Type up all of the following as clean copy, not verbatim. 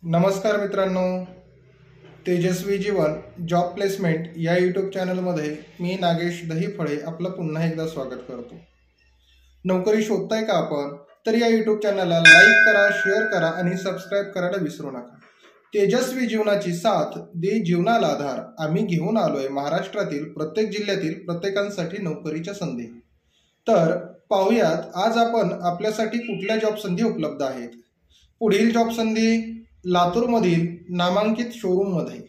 नमस्कार मित्रांनो, तेजस्वी जीवन job placement या यूट्यूब चॅनलमध्ये मी नागेश दहीफळे आपलं पुन्हा एकदा स्वागत करतो। नोकरी शोधताय का आपण? तर या यूट्यूब चॅनलला लाईक करा, शेअर करा आणि सबस्क्राईब करायला विसरू नका। तेजस्वी जीवनाची साथ दे जीवनाला आधार आम्ही घेऊन आलोय महाराष्ट्रातील प्रत्येक जिल्ह्यातील प्रत्येकांसाठी नोकरीच्या संधी। तर पाहूयात आज आपण आपल्यासाठी कुठल्या जॉब संधी उपलब्ध आहेत। पुढील जॉब संधी लातूरमधील नामांकित शोरूममध्ये।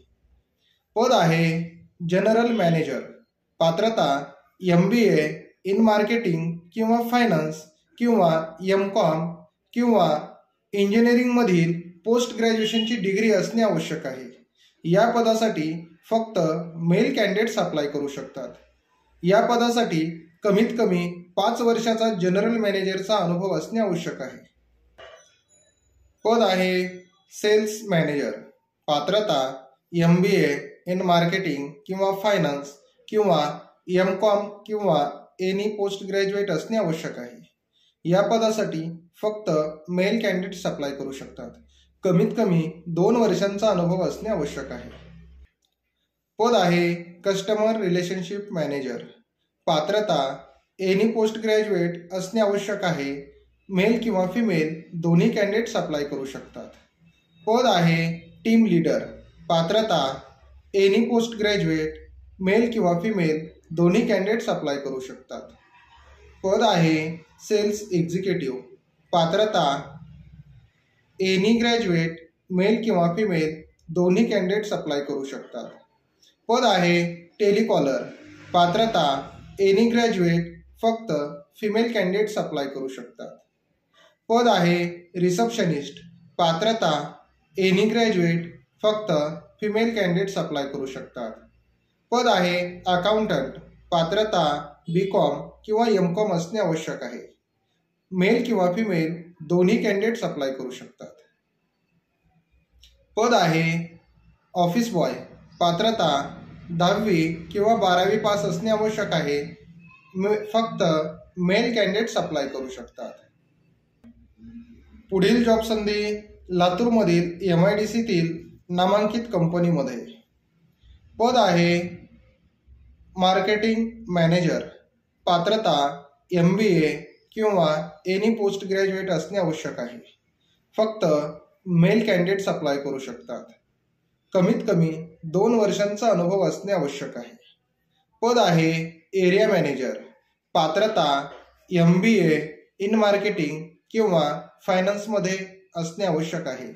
पद आहे जनरल मॅनेजर। पात्रता MBA इन मार्केटिंग किंवा फायनान्स किंवा MCOM किंवा इंजिनिअरिंगमधील पोस्ट ग्रॅज्युएशनची डिग्री असणे आवश्यक आहे। या पदासाठी फक्त मेल कॅन्डिडेट्स अप्लाय करू शकतात। या पदासाठी कमीत कमी 5 वर्षाचा जनरल मॅनेजरचा अनुभव असणे आवश्यक आहे। पद आहे सेल्स मॅनेजर। पात्रता MBA इन मार्केटिंग किंवा फायनान्स किंवा MCOM किंवा एनी पोस्ट ग्रॅज्युएट असणे आवश्यक आहे। या पदासाठी फक्त मेल कॅन्डिडेट्स अप्लाय करू शकतात। कमीत कमी 2 वर्षांचा अनुभव असणे आवश्यक आहे। पद आहे कस्टमर रिलेशनशिप मॅनेजर। पात्रता एनी पोस्ट ग्रॅज्युएट असणे आवश्यक आहे। मेल किंवा फिमेल दोन्ही कॅन्डिडेट्स अप्लाय करू शकतात। पद आहे टीम लीडर। पात्रता एनी पोस्ट ग्रॅज्युएट मेल किंवा फिमेल दोन्ही कॅन्डिडेट्स अप्लाय करू शकतात। पद आहे सेल्स एक्झिक्युटिव्ह। पात्रता एनी ग्रॅज्युएट मेल किंवा फिमेल दोन्ही कॅन्डिडेट्स अप्लाय करू शकतात। पद आहे टेलिकॉलर। पात्रता एनी ग्रॅज्युएट फक्त फिमेल कॅन्डिडेट्स अप्लाय करू शकतात। पद आहे रिसेप्शनिस्ट। पात्रता एनी ग्रॅज्युएट फक्त फिमेल कॅन्डिडेट्स अप्लाय करू शकतात। पद आहे अकाउंटंट। पात्रता BCom किंवा MCOM असणे आवश्यक आहे। मेल किंवा फिमेल दोन्ही कॅन्डिडेट्स अप्लाय करू शकतात। पद आहे ऑफिस बॉय। पात्रता 10वी किंवा 12वी पास असणे आवश्यक आहे। फक्त मेल कॅन्डिडेट्स अप्लाय करू शकतात। पुढील जॉब संधी लातूरमधील MIDCतील नामांकित कंपनीमध्ये। पद आहे मार्केटिंग मॅनेजर। पात्रता MBA किंवा एनी पोस्ट ग्रॅज्युएट असणे आवश्यक आहे। फक्त मेल कॅन्डिडेट्स अप्लाय करू शकतात। कमीत कमी 2 वर्षांचा अनुभव असणे आवश्यक आहे। पद आहे एरिया मॅनेजर। पात्रता MBA इन मार्केटिंग किंवा फायनान्समध्ये असणे आवश्यक आहे।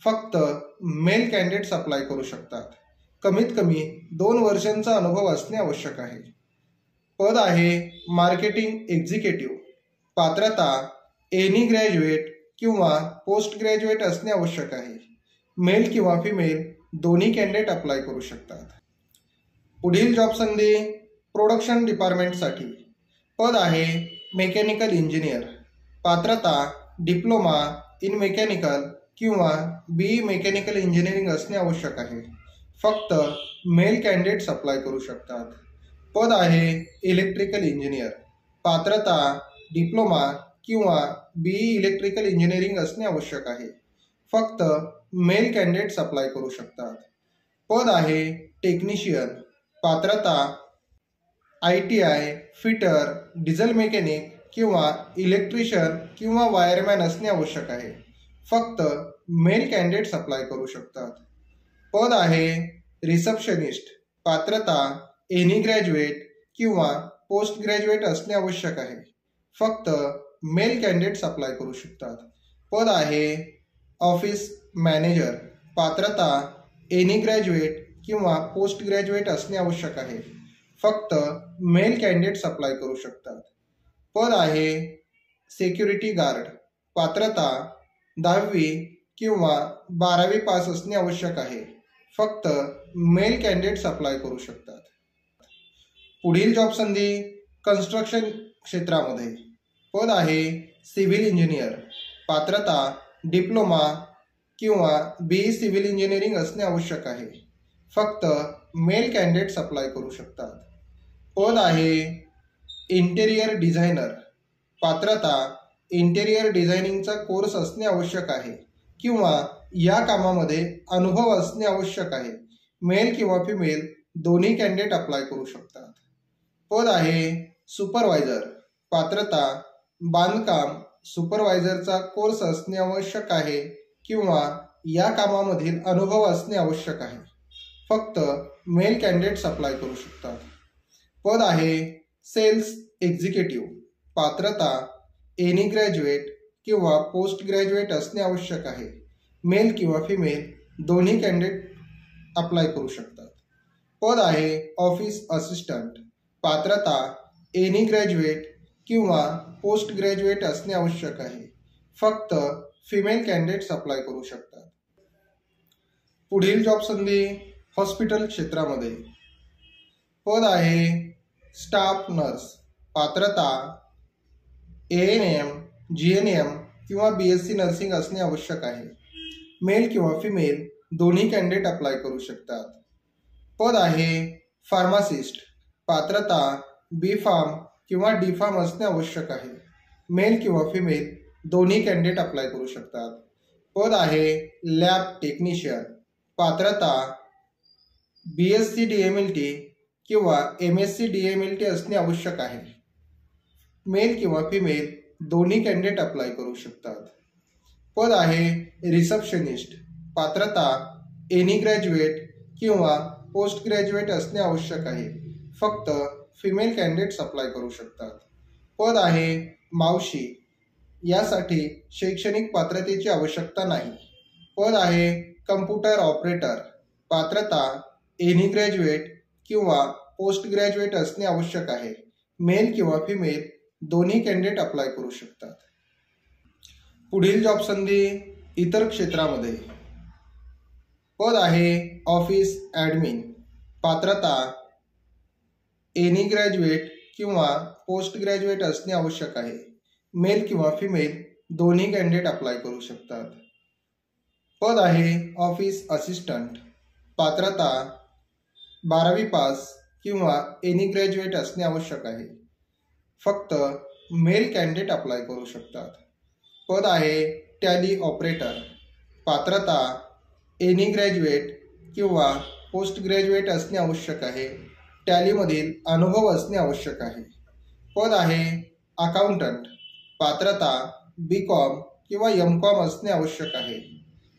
फक्त मेल कॅन्डिडेट्स अप्लाय करू शकतात। कमीत कमी 2 वर्षांचा अनुभव असणे आवश्यक आहे। पद आहे मार्केटिंग एक्झिक्युटिव्ह। पात्रता एनी ग्रॅज्युएट किंवा पोस्ट ग्रॅज्युएट असणे आवश्यक आहे। मेल किंवा फिमेल दोन्ही कॅन्डिडेट अप्लाय करू शकतात। पुढील जॉब संधी प्रोडक्शन डिपार्टमेंटसाठी। पद आहे मेकॅनिकल इंजिनियर। पात्रता डिप्लोमा इन मेकॅनिकल किंवा BE मेकॅनिकल इंजिनिअरिंग असणे आवश्यक आहे। फक्त मेल कॅन्डिडेट्स अप्लाय करू शकतात। पद आहे इलेक्ट्रिकल इंजिनियर। पात्रता डिप्लोमा किंवा BE इलेक्ट्रिकल इंजिनिअरिंग असणे आवश्यक आहे। फक्त मेल कॅन्डिडेट्स अप्लाय करू शकतात। पद आहे टेक्निशियन। पात्रता ITI फिटर डिझेल मेकॅनिक किंवा इलेक्ट्रिशियन किंवा वायरमॅन असणे आवश्यक आहे। फक्त मेल कॅन्डिडेट्स अप्लाय करू शकतात। पद आहे रिसेप्शनिस्ट। पात्रता एनी ग्रॅज्युएट किंवा पोस्ट ग्रॅज्युएट असणे आवश्यक आहे। फक्त मेल कॅन्डिडेट्स अप्लाय करू शकतात। पद आहे ऑफिस मॅनेजर। पात्रता एनी ग्रॅज्युएट किंवा पोस्ट ग्रॅज्युएट असणे आवश्यक आहे। फक्त मेल कॅन्डिडेट्स अप्लाय करू शकतात। पद आहे सिक्युरिटी गार्ड। पात्रता 10वी किंवा 12वी पास असणे आवश्यक आहे। फक्त मेल कॅन्डिडेट्स अप्लाय करू शकतात। पुढील जॉब संधी कन्स्ट्रक्शन क्षेत्रामध्ये। पद आहे सिव्हिल इंजिनियर। पात्रता डिप्लोमा किंवा BE सिव्हिल इंजिनिअरिंग असणे आवश्यक आहे। फक्त मेल कॅन्डिडेट्स अप्लाय करू शकतात। पद आहे इंटेरियर डिझायनर। पात्रता इंटेरियर डिझायनिंगचा कोर्स असणे आवश्यक आहे किंवा या कामामध्ये अनुभव असणे आवश्यक आहे। मेल किंवा फिमेल दोन्ही कॅन्डिडेट अप्लाय करू शकतात। पद आहे सुपरवायझर। पात्रता बांधकाम सुपरवायझरचा कोर्स असणे आवश्यक आहे किंवा या कामामधील अनुभव असणे आवश्यक आहे। फक्त मेल कॅन्डिडेट्स अप्लाय करू शकतात। पद आहे सेल्स एक्झिक्युटिव्ह। पात्रता एनी ग्रॅज्युएट किंवा पोस्ट ग्रॅज्युएट असणे आवश्यक आहे। मेल किंवा फिमेल दोन्ही कॅन्डिडेट अप्लाय करू शकतात। पद आहे ऑफिस असिस्टंट। पात्रता एनी ग्रॅज्युएट किंवा पोस्ट ग्रॅज्युएट असणे आवश्यक आहे। फक्त फिमेल कॅन्डिडेट्स अप्लाय करू शकतात। पुढील जॉब संधी हॉस्पिटल क्षेत्रामध्ये। पद आहे स्टाफ नर्स। पात्रता ANM, GNM किंवा BSc नर्सिंग असणे आवश्यक आहे। मेल किंवा फिमेल दोन्ही कॅन्डिडेट अप्लाय करू शकतात। पद आहे फार्मासिस्ट। पात्रता B.Pharm किंवा D.Pharm असणे आवश्यक आहे। मेल किंवा फिमेल दोन्ही कॅन्डिडेट अप्लाय करू शकतात। पद आहे लॅब टेक्निशियन। पात्रता BSc DMLT किंवा MSc DMLT असणे आवश्यक आहे। मेल किंवा फिमेल दोन्ही कॅन्डिडेट अप्लाय करू शकतात। पद आहे रिसेप्शनिस्ट। पात्रता एनी ग्रॅज्युएट किंवा पोस्ट ग्रॅज्युएट असणे आवश्यक आहे। फक्त फिमेल कॅन्डिडेट्स अप्लाय करू शकतात। पद आहे मावशी। यासाठी शैक्षणिक पात्रतेची आवश्यकता नाही। पद आहे कम्प्युटर ऑपरेटर। पात्रता एनी ग्रॅज्युएट किंवा पोस्ट ग्रॅज्युएट असणे आवश्यक आहे। मेल किंवा फिमेल दोन्ही कॅन्डिडेट अप्लाय करू शकतात। पुढील जॉब संधी इतर क्षेत्रामध्ये। पद आहे ऑफिस ॲडमिन। पात्रता एनी ग्रॅज्युएट किंवा पोस्ट ग्रॅज्युएट असणे आवश्यक आहे। मेल किंवा फिमेल दोन्ही कॅन्डिडेट अप्लाय करू शकतात। पद आहे ऑफिस असिस्टंट। पात्रता 12वी पास किंवा एनी ग्रॅज्युएट असणे आवश्यक आहे। फक्त मेल कॅन्डिडेट अप्लाय करू शकतात। पद आहे टॅली ऑपरेटर। पात्रता एनी ग्रॅज्युएट किंवा पोस्ट ग्रॅज्युएट असणे आवश्यक आहे। टॅलीमधील अनुभव असणे आवश्यक आहे। पद आहे अकाउंटंट। पात्रता B.Com किंवा M.Com असणे आवश्यक आहे।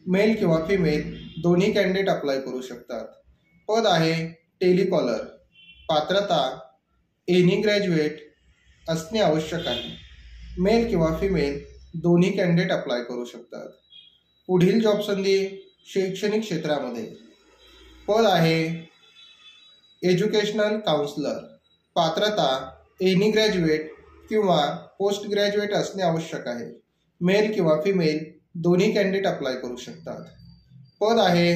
मेल किंवा फिमेल दोन्ही कॅन्डिडेट अप्लाय करू शकतात। पद आहे टेलिकॉलर। पात्रता एनी ग्रॅज्युएट असणे आवश्यक आहे। मेल किंवा फिमेल दोन्ही कॅन्डिडेट अप्लाय करू शकतात। पुढील जॉब संधी शैक्षणिक क्षेत्रामध्ये। पद आहे एज्युकेशनल काउन्सिलर। पात्रता एनी ग्रॅज्युएट किंवा पोस्ट ग्रॅज्युएट असणे आवश्यक आहे। मेल किंवा फिमेल दोन्ही कॅन्डिडेट अप्लाय करू शकतात। पद आहे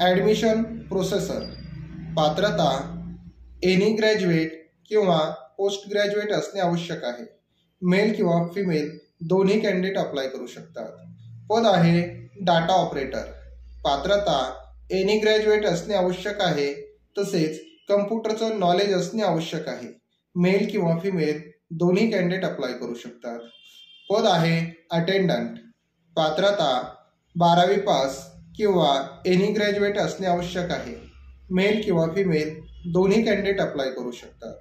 ॲडमिशन प्रोसेसर। पात्रता एनी ग्रॅज्युएट किंवा पोस्ट ग्रॅज्युएट असणे आवश्यक आहे। मेल किंवा फिमेल दोन्ही कॅन्डिडेट अप्लाय करू शकतात। पद आहे डाटा ऑपरेटर। पात्रता एनी ग्रॅज्युएट असणे आवश्यक आहे, तसेच कम्प्युटरचं नॉलेज असणे आवश्यक आहे। मेल किंवा फिमेल दोन्ही कॅन्डिडेट अप्लाय करू शकतात। पद आहे अटेंडंट। पात्रता 12वी पास किंवा एनी ग्रॅज्युएट असणे आवश्यक आहे। मेल किंवा फिमेल दोन्ही कॅन्डिडेट अप्लाय करू शकतात।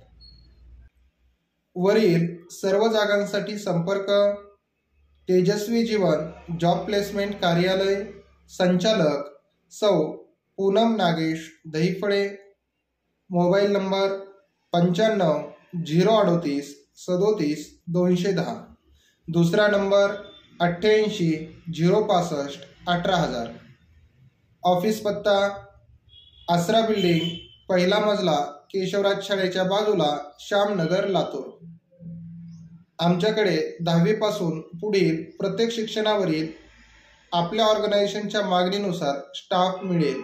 वरील सर्व जागांसाठी संपर्क तेजस्वी जीवन जॉब प्लेसमेंट कार्यालय, संचालक सौ पूनम नागेश दहिफळे, मोबाईल नंबर 95 038 37 210, दुसरा नंबर 88 065 18000, ऑफिस पत्ता आसरा बिल्डिंग, पहिला मजला, केशवराज शाळेच्या बाजूला, श्यामनगर, लातूर। आमच्याकडे 10वी पासून पुढील प्रत्येक शिक्षणावरील आपल्या ऑर्गनायझेशनच्या मागणीनुसार स्टाफ मिळेल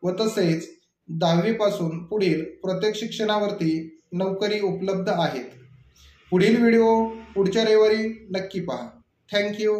व तसेच 10वी पासून पुढील प्रत्येक शिक्षणावरती नोकरी उपलब्ध आहेत। पुढील व्हिडिओ पुढच्या रविवारी नक्की पहा। थँक्यू।